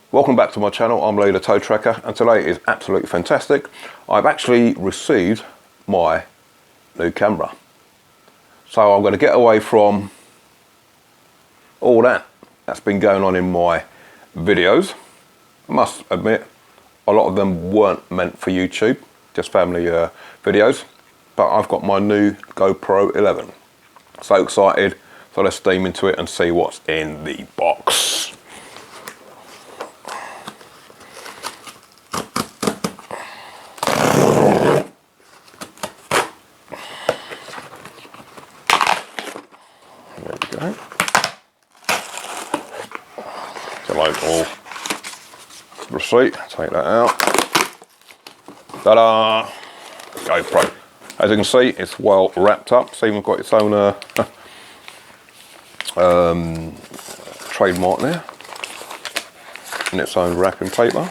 Welcome back to my channel. I'm Lee the Tow Tracker, and today is absolutely fantastic. I've actually received my new camera. So I'm going to get away from all that's been going on in my videos. I must admit, a lot of them weren't meant for YouTube, just family videos. But I've got my new GoPro 11. So excited. So let's steam into it and see what's in the box. There we go. It's a local receipt. Take that out. Ta-da! GoPro. As you can see, it's well wrapped up. It's even got its own trademark there, and its own wrapping paper.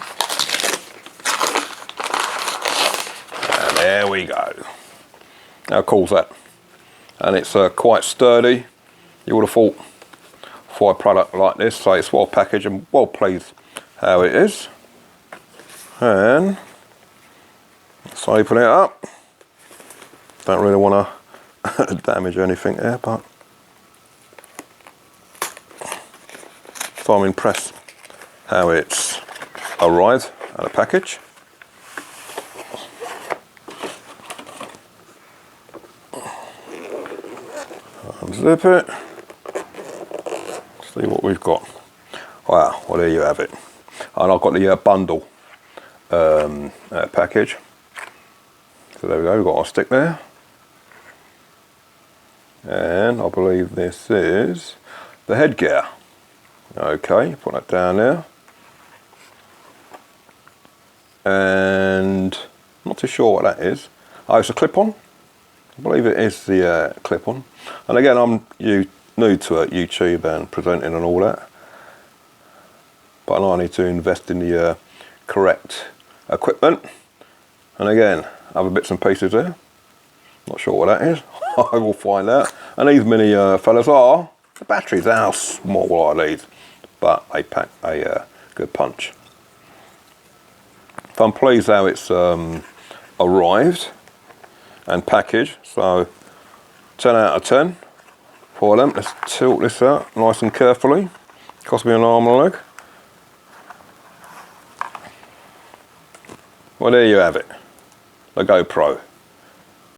And there we go. How cool is that? And it's quite sturdy. You would have thought for a product like this, so it's well packaged and well pleased how it is. And let's open it up. Don't really want to damage anything there, but so I'm impressed how it's arrived at a package. Unzip it. See what we've got. Wow, well there you have it. And I've got the bundle package. So there we go, we've got our stick there. And I believe this is the headgear. Okay, put that down there. And I'm not too sure what that is. Oh, it's a clip-on. I believe it is the clip-on. And again, I'm new to YouTube and presenting and all that. But I need to invest in the correct equipment. And again, other bits and pieces there. Not sure what that is. I will find out. And these mini fellas are the batteries. How small are these? But they pack a good punch. So I'm pleased how it's arrived and packaged. So 10 out of 10 for them. Let's tilt this out nice and carefully. Cost me an arm and a leg. Well, there you have it. The GoPro.